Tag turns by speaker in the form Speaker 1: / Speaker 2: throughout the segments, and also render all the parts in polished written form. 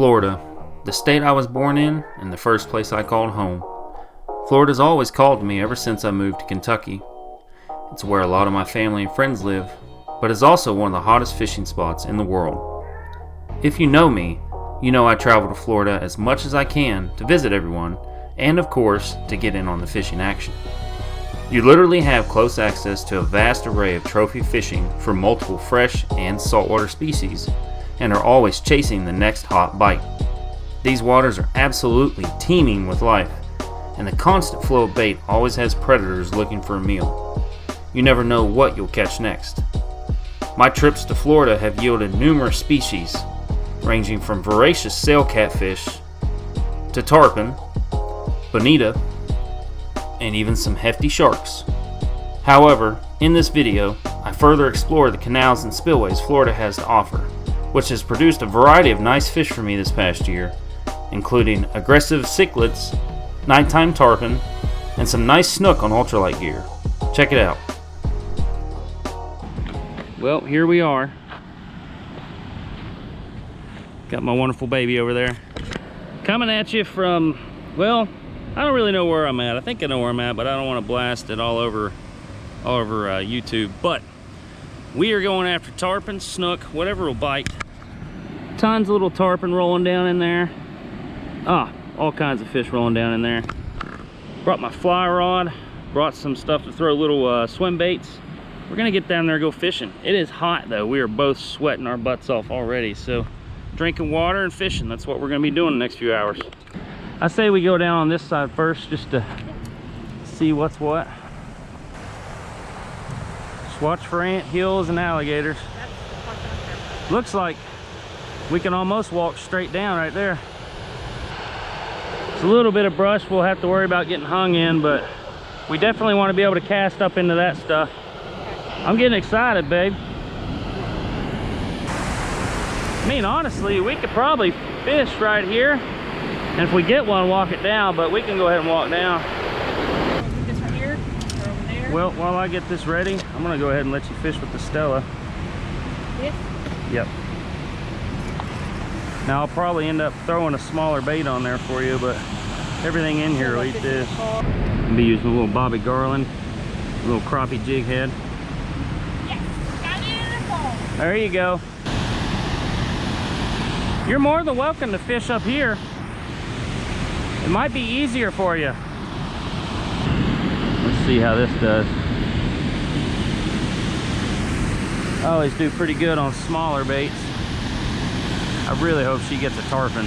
Speaker 1: Florida, the state I was born in and the first place I called home. Florida's always called to me ever since I moved to Kentucky. It's where a lot of my family and friends live, but it's also one of the hottest fishing spots in the world. If you know me, you know I travel to Florida as much as I can to visit everyone, and of course, to get in on the fishing action. You literally have close access to a vast array of trophy fishing for multiple fresh and saltwater species, and are always chasing the next hot bite. These waters are absolutely teeming with life, and the constant flow of bait always has predators looking for a meal. You never know what you'll catch next. My trips to Florida have yielded numerous species, ranging from voracious sail catfish to tarpon, bonita, and even some hefty sharks. However, in this video, I further explore the canals and spillways Florida has to offer, which has produced a variety of nice fish for me this past year, including aggressive cichlids, nighttime tarpon, and some nice snook on ultralight gear. Check it out. Well, here we are. Got my wonderful baby over there. Coming at you from, well, I don't really know where I'm at. I think I know where I'm at, but I don't want to blast it all over YouTube. But we are going after tarpon, snook, whatever will bite. Tons of little tarpon rolling down in there. All kinds of fish rolling down in there. Brought my fly rod, brought some stuff to throw little swim baits. We're gonna get down there and go fishing. It is hot though. We are both sweating our butts off already. So drinking water and fishing, that's what we're gonna be doing the next few hours. I say we go down on this side first just to see what's what. Just watch for ant hills and alligators. Looks like we can almost walk straight down right there. It's a little bit of brush we'll have to worry about getting hung in, but we definitely want to be able to cast up into that stuff. I'm getting excited, babe. I mean, honestly, we could probably fish right here, and if we get one, walk it down, but we can go ahead and walk down.
Speaker 2: This one here or over there?
Speaker 1: Well, while I get this ready, I'm gonna go ahead and let you fish with the Stella.
Speaker 2: This?
Speaker 1: Yep. Now I'll probably end up throwing a smaller bait on there for you, but everything in here will eat this. I'll be using a little Bobby Garland, a little crappie jig head.
Speaker 2: Yes, got it in the hole.
Speaker 1: There you go. You're more than welcome to fish up here. It might be easier for you. Let's see how this does. I always do pretty good on smaller baits. I really hope she gets a tarpon.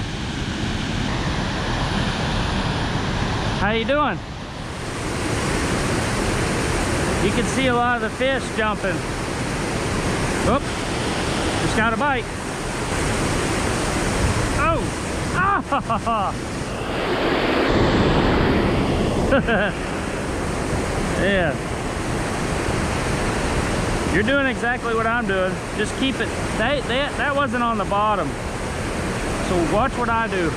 Speaker 1: How you doing? You can see a lot of the fish jumping. Oop, just got a bite. Oh! Ah! Yeah. You're doing exactly what I'm doing. Just keep it. That wasn't on the bottom. So watch what I do.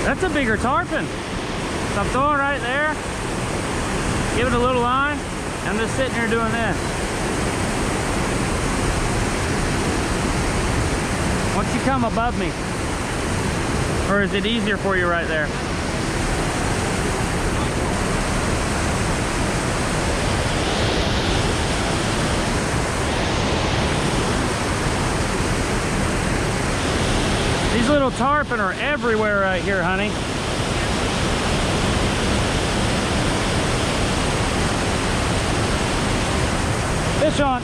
Speaker 1: That's a bigger tarpon. So I'm throwing right there. Give it a little line. I'm just sitting here doing this. Once you come above me, or is it easier for you right there? These little tarpon are everywhere right here, honey. Fish on.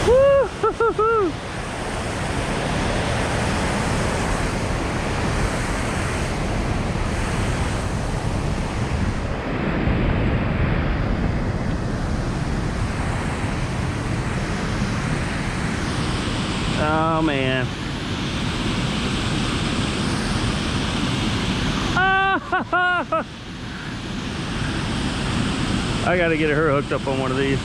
Speaker 1: Woo-hoo-hoo-hoo. Oh man. I gotta get her hooked up on one of these.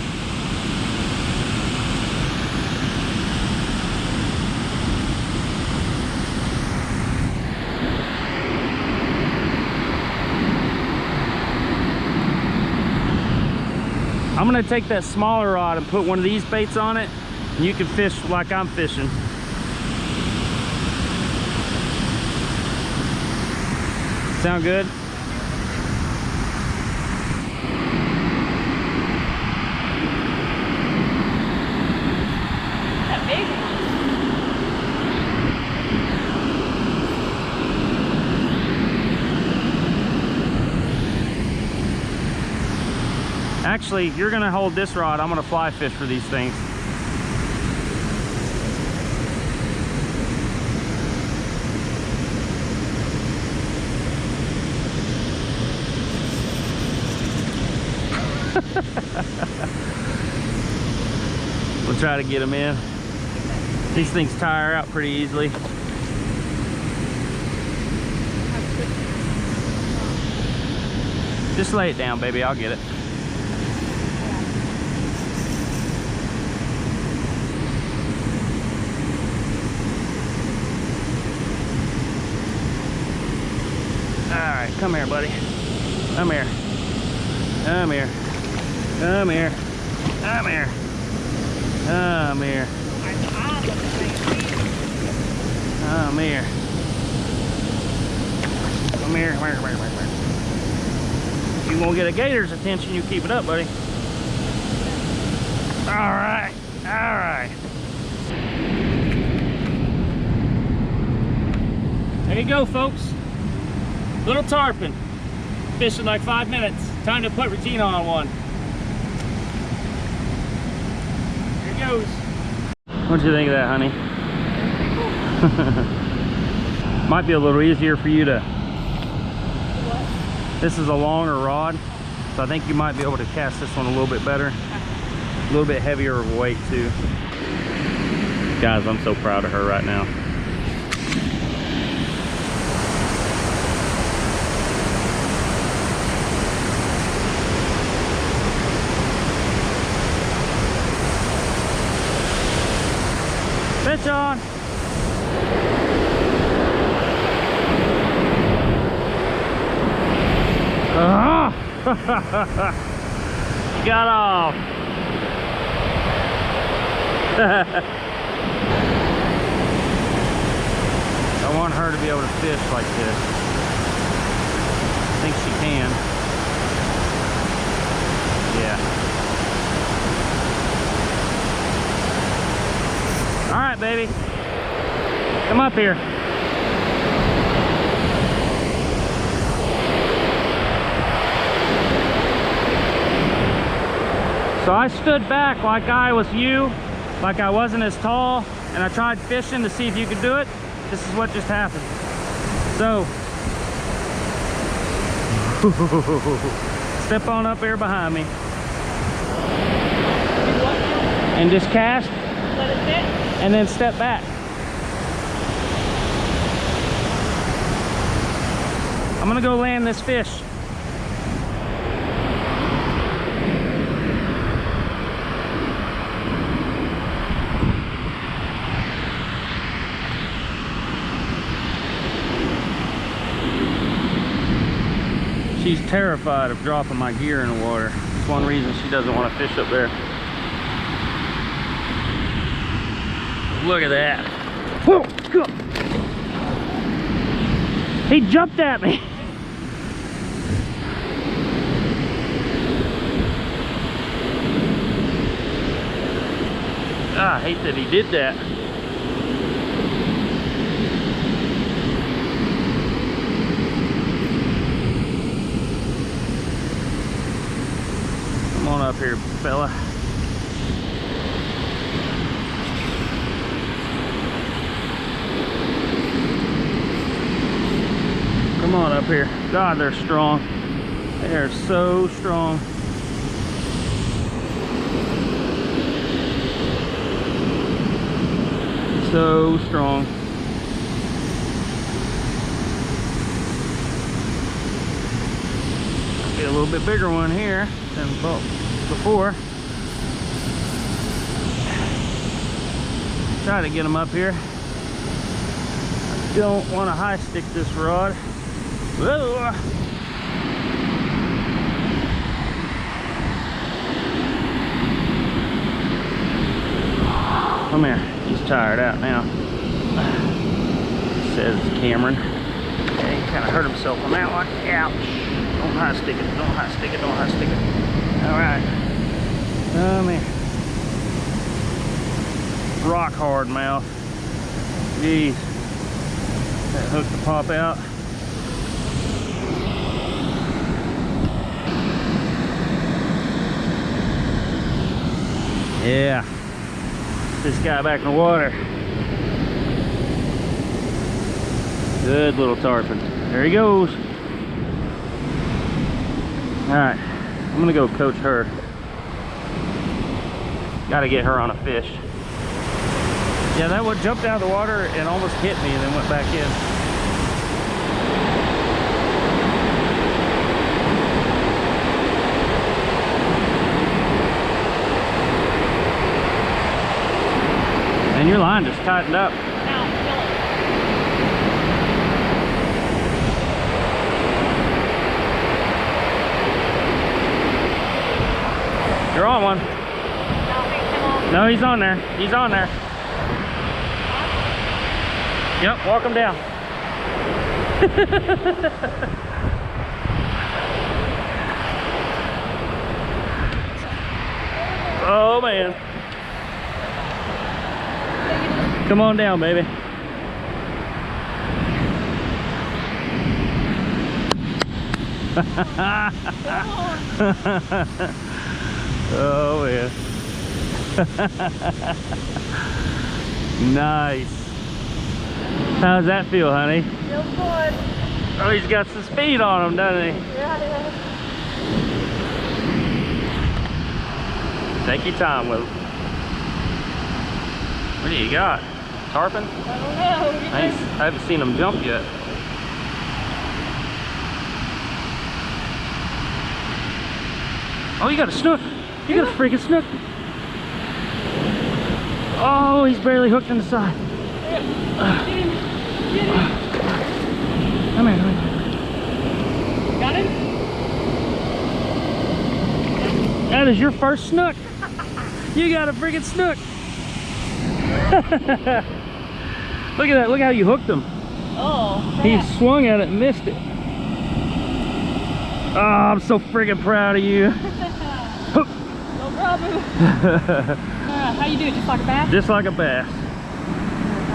Speaker 1: I'm gonna take that smaller rod and put one of these baits on it You can fish like I'm fishing. Sound good?
Speaker 2: That big one.
Speaker 1: Actually, you're gonna hold this rod. I'm gonna fly fish for these things. We'll try to get them in. These things tire out pretty easily. Just lay it down, baby. I'll get it. Alright, come here, buddy. Come here. Come here. Come here. Come here. Come here. Come here. Come here. Come here. Come here. Come here. You won't get a gator's attention, you keep it up, buddy. Alright. Alright. There you go, folks. Little tarpon. Fishing like 5 minutes. Time to put Regina on one. Here it goes. What'd you think of that, honey? Might be a little easier for you to... What? This is a longer rod, so I think you might be able to cast this one a little bit better. A little bit heavier of weight too. Guys, I'm so proud of her right now. Fish on! Got off! I want her to be able to fish like this. I think she can. Yeah. All right, baby. Come up here. So I stood back like I was you, like I wasn't as tall, and I tried fishing to see if you could do it. This is what just happened. So, step on up here behind me. And just cast.
Speaker 2: Let it sit.
Speaker 1: And then step back. I'm gonna go land this fish. She's terrified of dropping my gear in the water. That's one reason she doesn't want to fish up there. Look at that. Whoa, God. He jumped at me. Ah, I hate that he did that. Come on up here, fella. Come on up here. God, they're strong. They are so strong. So strong. Be a little bit bigger one here than before. Try to get them up here. I don't want to high stick this rod. Whoa. Come here. He's tired out now. Says Cameron. Yeah, he kind of hurt himself on that one. Ouch. Don't high stick it. Don't high stick it. Don't high stick it. All right. Oh man. Rock hard mouth. Jeez. That hook to pop out. Yeah. This guy back in the water. Good little tarpon. There he goes. Alright. I'm gonna go coach her. Gotta get her on a fish. Yeah, that one jumped out of the water and almost hit me and then went back in. And your line just tightened up.
Speaker 2: Now, kill it.
Speaker 1: You're on one.
Speaker 2: No, come on.
Speaker 1: No, he's on there. He's on there. Yep, walk him down. Oh man. Come on down, baby. Oh man. Nice. How's that feel, honey?
Speaker 2: Feels good.
Speaker 1: Oh, he's got some speed on him, doesn't he?
Speaker 2: Yeah, yeah.
Speaker 1: Take your time with him. What do you got? Tarpon?
Speaker 2: I don't know.
Speaker 1: I haven't seen him jump yet. Oh, you got a snook. You got a freaking snook. Oh, he's barely hooked in the side.
Speaker 2: Get him. Get him.
Speaker 1: Come here, come here.
Speaker 2: Got him?
Speaker 1: That is your first snook. You got a freaking snook. Look at that. Look how you hooked him.
Speaker 2: Oh,
Speaker 1: He
Speaker 2: crap.
Speaker 1: swung at it and missed it. Oh, I'm so freaking proud of you.
Speaker 2: No problem. How you do it? Just like a bass?
Speaker 1: Just like a bass.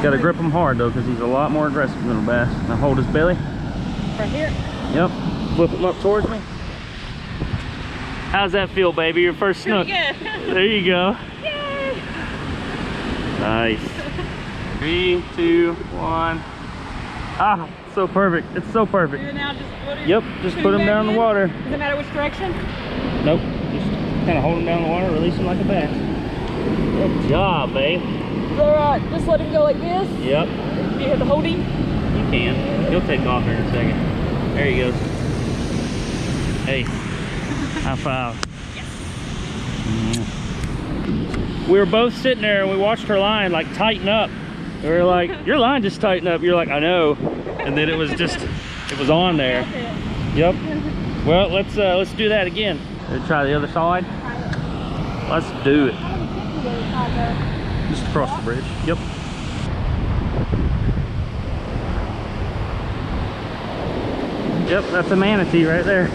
Speaker 1: Got to grip him hard though, because he's a lot more aggressive than a bass. Now hold his belly.
Speaker 2: Right here.
Speaker 1: Yep. Flip him up towards me. How's that feel, baby? Your first snook.
Speaker 2: Pretty good.
Speaker 1: There you go.
Speaker 2: Yay!
Speaker 1: Nice. 3, 2, 1. Ah, so perfect. It's so perfect.
Speaker 2: And now just put it.
Speaker 1: Yep, just put him down in the water.
Speaker 2: Does it matter which direction?
Speaker 1: Nope. Just kind of hold him down in the water, release him like a bass. Good job, babe.
Speaker 2: Alright, just let him go like this.
Speaker 1: Yep.
Speaker 2: You have to hold him.
Speaker 1: You can. He'll take off here in a second. There he goes. Hey, high five. Yes. We were both sitting there and we watched her line like tighten up. We were like, your line just tightened up. You're like, I know. And then it was just, it was on there. Yep. Well, let's do that again. Let's try the other side. Let's do it. Just across the bridge. Yep. Yep, that's a manatee right there.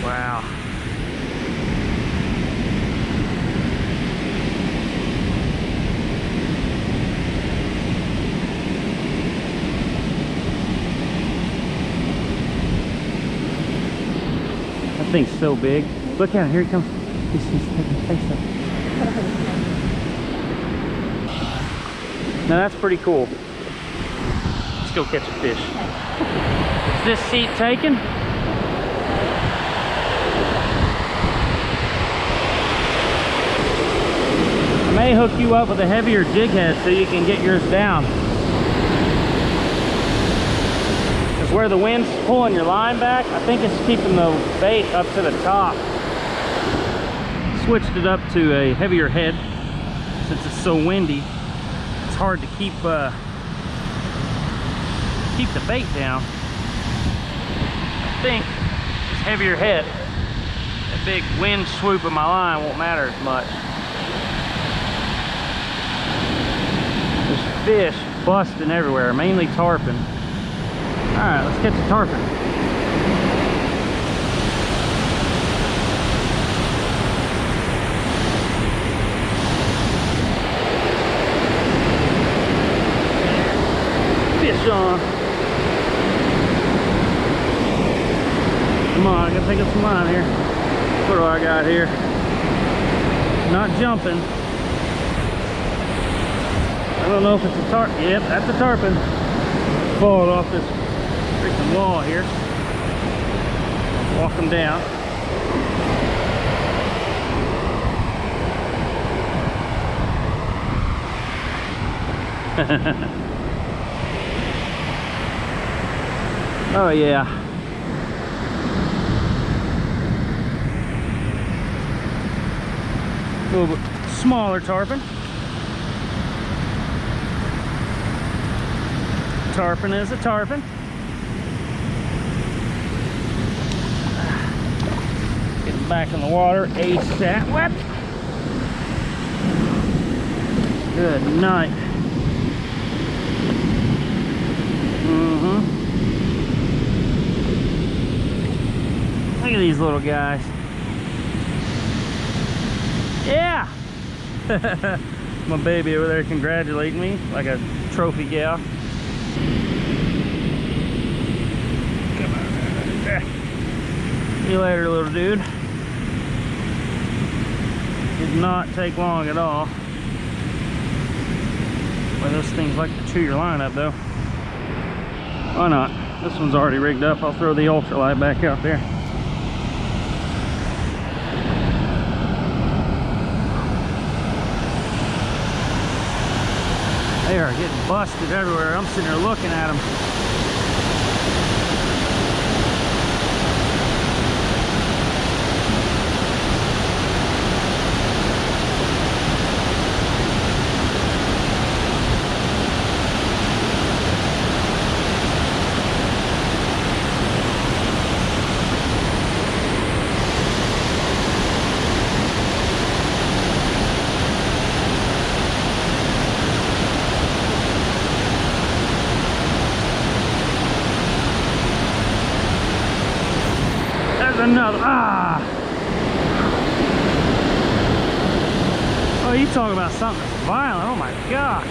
Speaker 1: Wow. That thing's so big. Look at him, here he comes. He's taking his face up. Now that's pretty cool. Let's go catch a fish. Is this seat taken? I may hook you up with a heavier jig head so you can get yours down. Because where the wind's pulling your line back, I think it's keeping the bait up to the top. Switched it up to a heavier head since it's so windy. It's
Speaker 3: hard to keep the bait down. I think it's heavier head. That big wind swoop of my line won't matter as much. There's fish busting everywhere, mainly tarpon. Alright, let's catch a tarpon. Fish on. Come on, I gotta take up some line here. What do I got here? Not jumping. I don't know if it's a tarpon. Yep, that's a tarpon. Falling off this freaking wall here. Walk them down. Oh yeah. A little bit smaller tarpon. Tarpon is a tarpon. Getting back in the water ASAP. What? Good night. Look at these little guys. Yeah! My baby over there congratulating me like a trophy gal. Come on. See you later, little dude. Did not take long at all. Well, those things like to chew your line up though. Why not? This one's already rigged up. I'll throw the ultralight back out there. They are getting busted everywhere. I'm sitting there looking at them. Another, oh, you talk about something that's violent. Oh my god.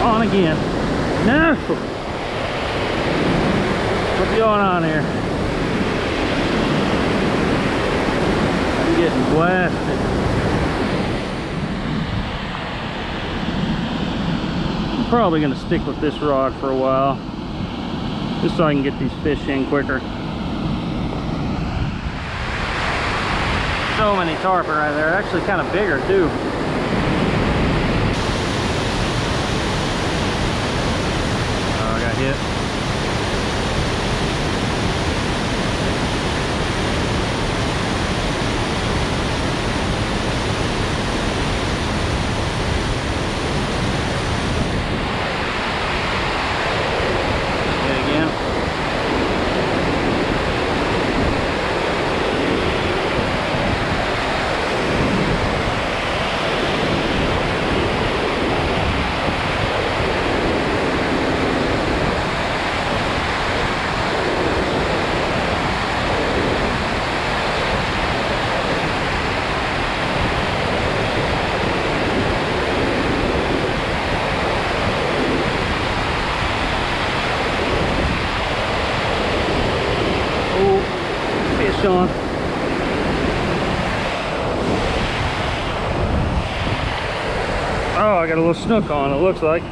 Speaker 3: On again. No. What's going on here? Getting blasted. I'm probably going to stick with this rod for a while, just so I can get these fish in quicker. So many tarpon right there, actually kind of bigger too. Oh, I got hit. On. Oh, I got a little snook on, it looks like.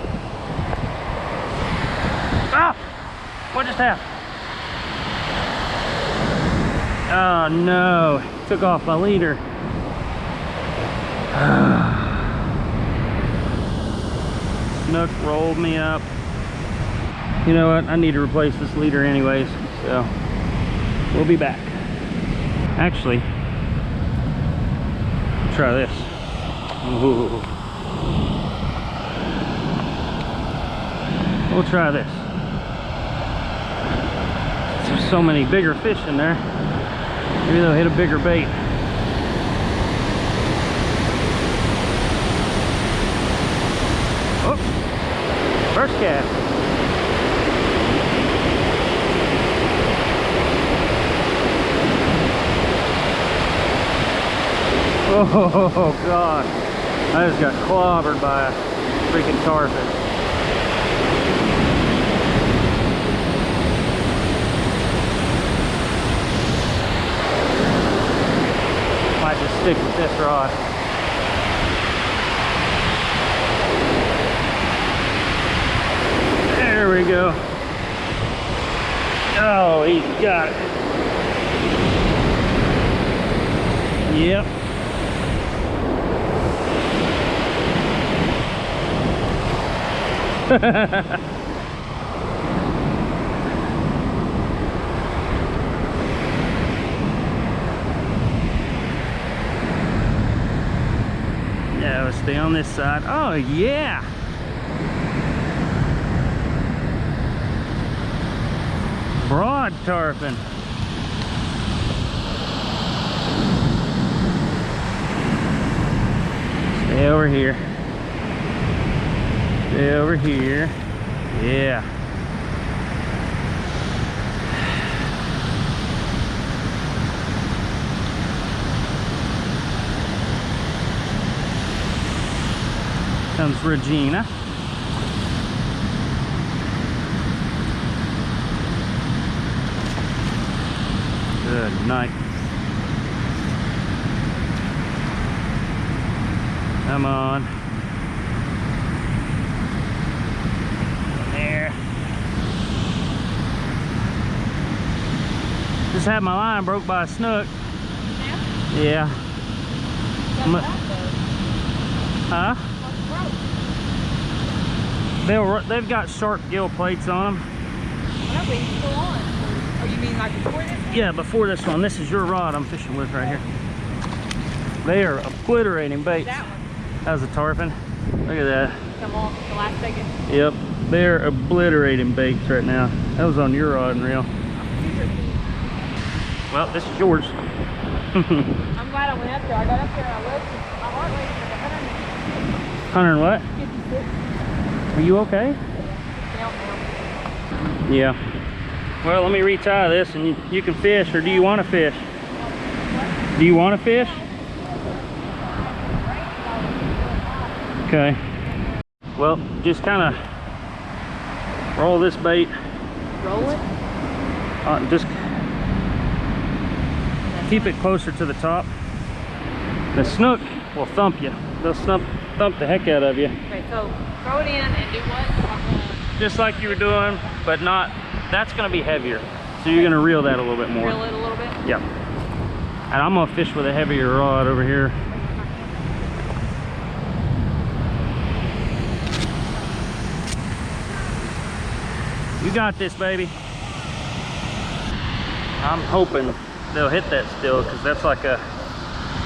Speaker 3: Ah! What just happened? Oh no, took off my leader. Snook rolled me up. You know what? I need to replace this leader anyways, so we'll be back. Actually, try this. Ooh. We'll try this. There's so many bigger fish in there. Maybe they'll hit a bigger bait. Oh, first cast. Oh God, I just got clobbered by a freaking tarpon. Might just stick with this rod. There we go. Oh, he's got it. Yep. Yeah, let's stay on this side. Oh yeah. Broad tarpon. Stay over here. Stay over here. Yeah. Comes Regina. Good night. Come on. There. Just had my line broke by a snook. Yeah. Huh? They've got sharp gill plates on them.
Speaker 2: What are we still on? Oh, you mean like before this?
Speaker 3: Yeah, before this one. This is your rod I'm fishing with right here. They are obliterating baits.
Speaker 2: That one.
Speaker 3: That was a tarpon. Look at that.
Speaker 2: Come on, the last second.
Speaker 3: Yep, they're obliterating baits right now. That was on your rod and reel. Well, this is yours.
Speaker 2: I'm glad I went up there. I got up there and I looked. And my heart rate was like
Speaker 3: 100 and what?
Speaker 2: 156.
Speaker 3: Are you okay?
Speaker 2: Down now.
Speaker 3: Yeah. Well, let me retie this and you can fish, or do you want to fish? Do you want to fish? Okay. Well, just kind of roll this bait.
Speaker 2: Roll it?
Speaker 3: Just keep it closer to the top. The snook will thump you. They'll thump the heck out of you.
Speaker 2: Okay, so throw it in and do what?
Speaker 3: Just like you were doing, but not, that's gonna be heavier. So you're gonna reel that a little bit more.
Speaker 2: Reel it a little bit?
Speaker 3: Yeah. And I'm gonna fish with a heavier rod over here. You got this, baby. I'm hoping they'll hit that still, because that's like a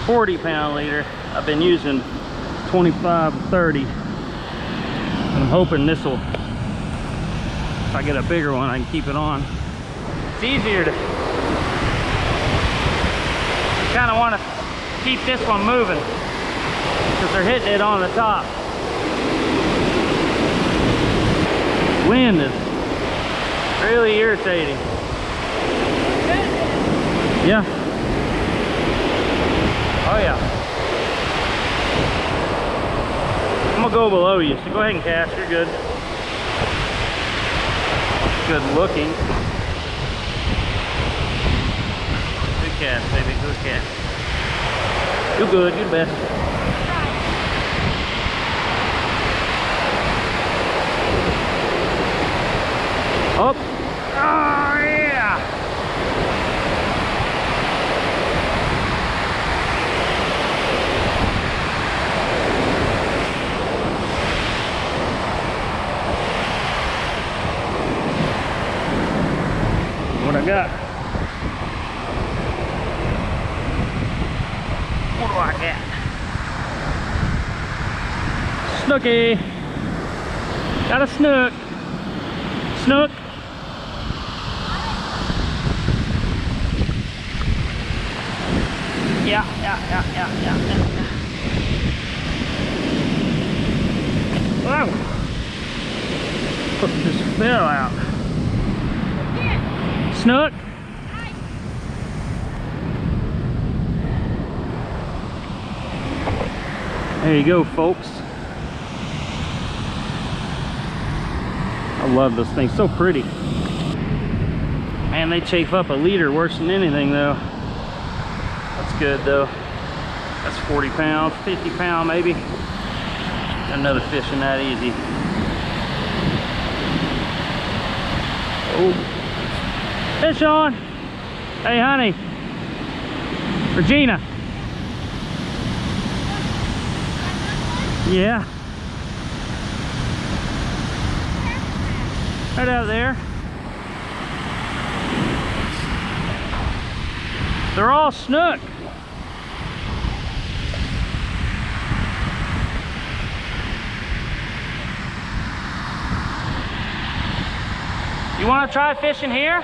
Speaker 3: 40-pound leader. I've been using 25, 30. I'm hoping this will, if I get a bigger one, I can keep it on. It's easier to, kind of want to keep this one moving, because they're hitting it on the top. Wind is really irritating. Yeah. Oh yeah. I'm gonna go below you, so go ahead and cast. You're good. Good looking. Good cast, baby. Good cast. You're good. You're the best. Up. Oh yeah. what I got. What do I got? Snooky. Got a snook. Snook. Yeah. Wow. Just fell out. Snook. There you go, folks. I love this thing, so pretty. Man, they chafe up a leader worse than anything though. That's good though. That's 40 pounds, 50 pound maybe. Got another fishing that easy. Oh, fish on. Hey honey, Regina. Yeah. Right out there. They're all snook. You want to try fishing here?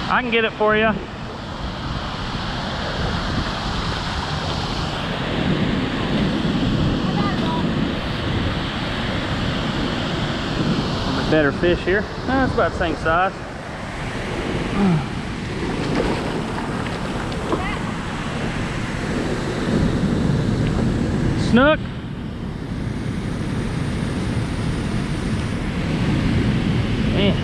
Speaker 3: I can get it for you. Better fish here. It's about the same size. Snook. Man.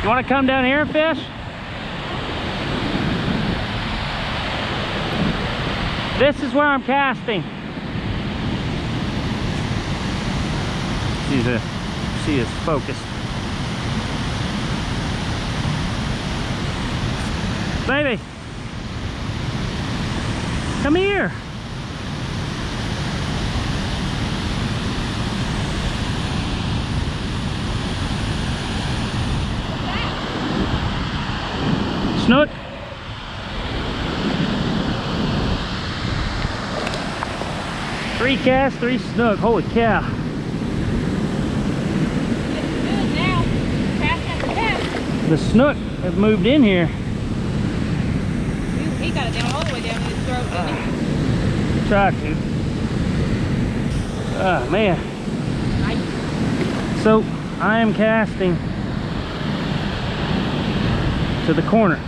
Speaker 3: You want to come down here and fish? This is where I'm casting. She is focused. Baby, come here. Snook. Three casts, 3 snook. Holy cow. The snook have moved in here.
Speaker 2: He got it down all the way down his throat, didn't he?
Speaker 3: Try to. Oh man. So I am casting to the corner.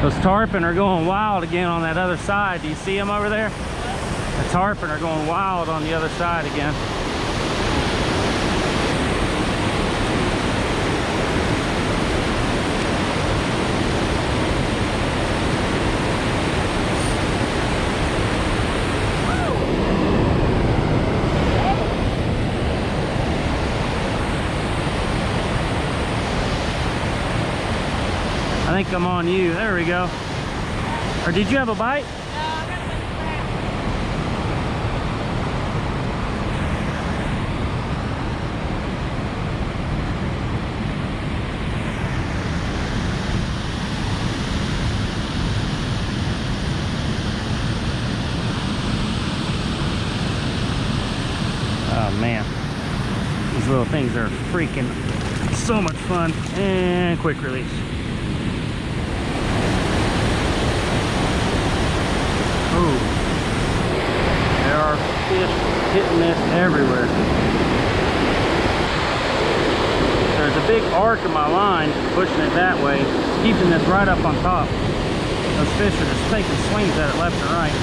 Speaker 3: Those tarpon are going wild again on that other side. Do you see them over there? The tarpon are going wild on the other side again. I think I'm on you. There we go. Or did you have a bite?
Speaker 2: No, I got a
Speaker 3: Oh man, these little things are freaking so much fun. And quick release. Oh, there are fish hitting this everywhere. There's a big arc of my line pushing it that way, keeping this right up on top. Those fish are just taking swings at it left and right.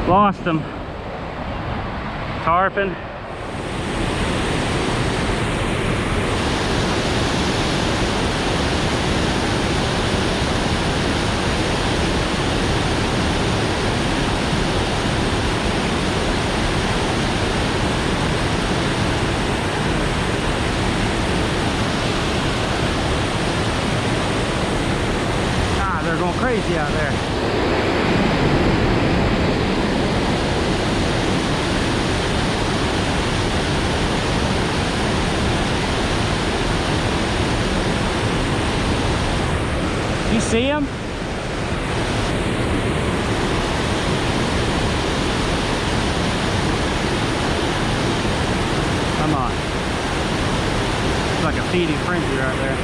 Speaker 3: Lost them. Tarpon. out there. You see him? Come on. It's like a feeding frenzy right there.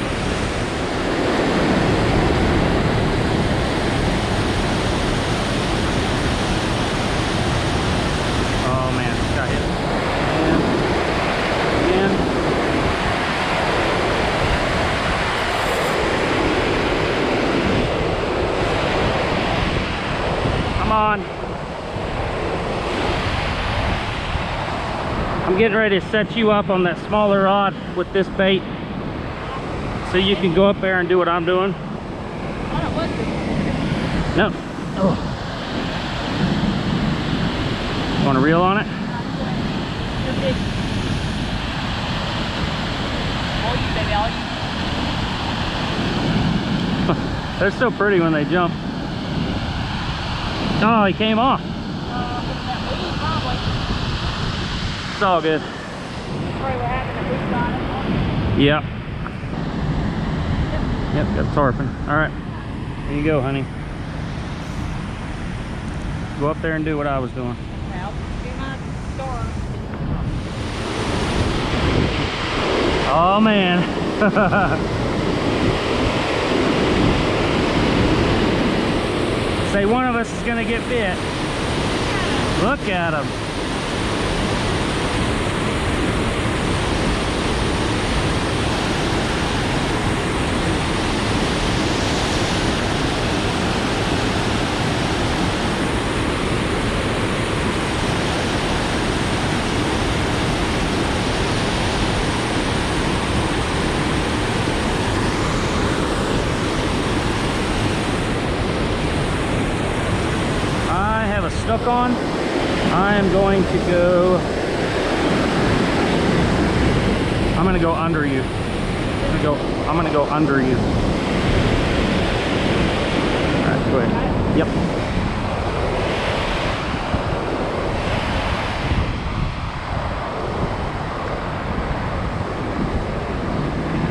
Speaker 3: Oh man, got hit. Again. Come on. I'm getting ready to set you up on that smaller rod with this bait so you can go up there and do what I'm doing. No. Oh. Want a reel on it? They're so pretty when they jump. Oh, he came off. It's all good. Yep. Yep, got tarpon. All right. There you go, honey. Go up there and do what I was doing. Oh man. Say one of us is gonna get bit. Look at him. Snook on. I am going to go. I'm gonna go under you. I'm gonna go under you. All right, go ahead. Yep.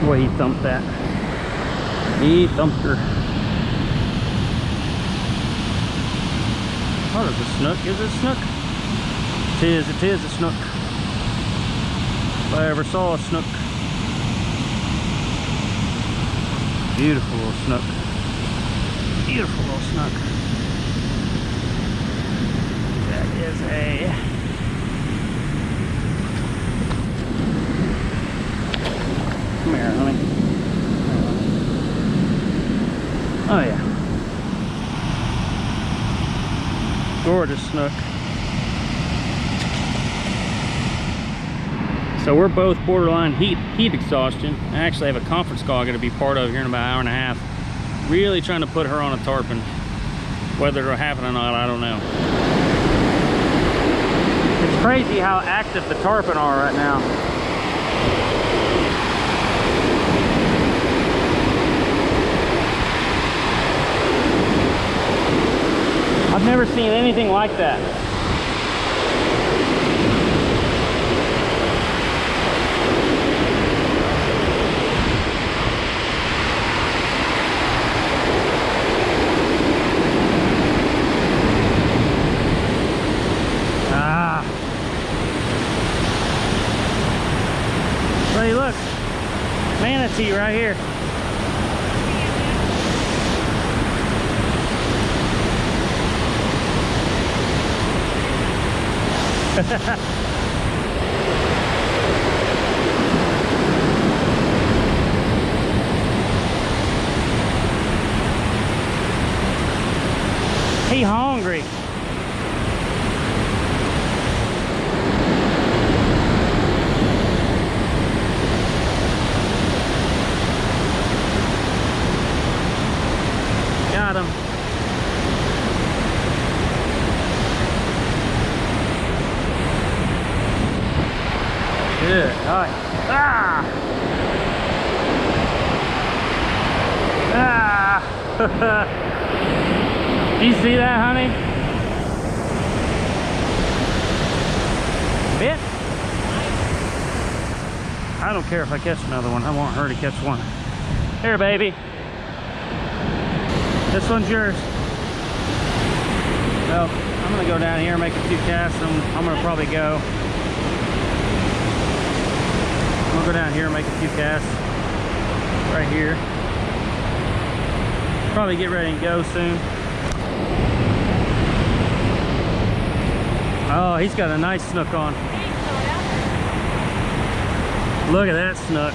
Speaker 3: Boy, he thumped that. He thumped her. Oh, there's a snook. Is it a snook? It is a snook. If I ever saw a snook. Beautiful little snook. Beautiful little snook. That is a... Come here, honey. Oh yeah. Gorgeous snook. So we're both borderline heat exhaustion. I actually have a conference call I'm going to be part of here in about an hour and a half. Really trying to put her on a tarpon. Whether it'll happen or not, I don't know. It's crazy how active the tarpon are right now. I've never seen anything like that. Ah. Hey, look. Manatee right here. He hungry. Got him. Good. All right. Ah! Ah! Do you see that, honey? Bit? I don't care if I catch another one. I want her to catch one. Here, baby. This one's yours. So, I'm gonna go down here and make a few casts, and I'm gonna probably go. I'm gonna go down here and make a few casts. Right here. Probably get ready and go soon. Oh, he's got a nice snook on. Look at that snook.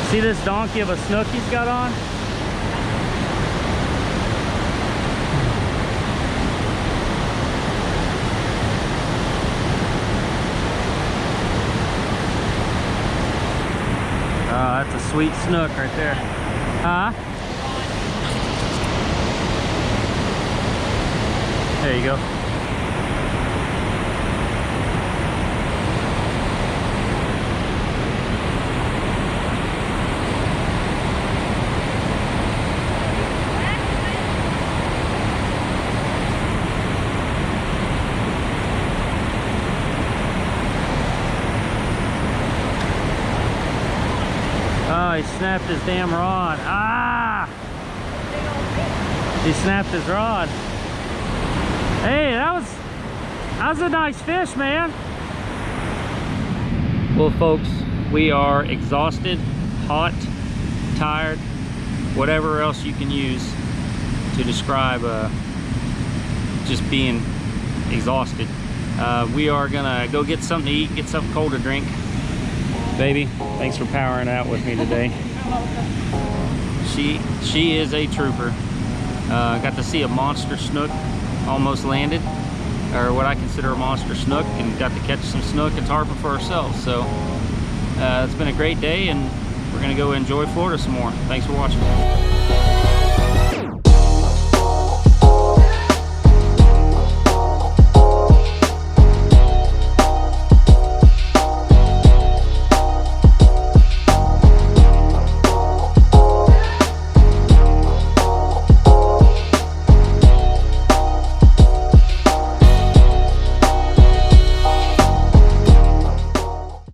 Speaker 3: See this donkey of a snook he's got on? Oh, that's a sweet snook right there. Huh? There you go. Oh, he snapped his damn rod. Ah! He snapped his rod. Hey, that was a nice fish, man. Well, folks, we are exhausted, hot, tired, whatever else you can use to describe just being exhausted. We are gonna go get something to eat, get something cold to drink. Baby, thanks for powering out with me today. She is a trooper. Got to see a monster snook almost landed, or what I consider a monster snook, and got to catch some snook and tarpon for ourselves. So it's been a great day, and we're gonna go enjoy Florida some more. Thanks for watching.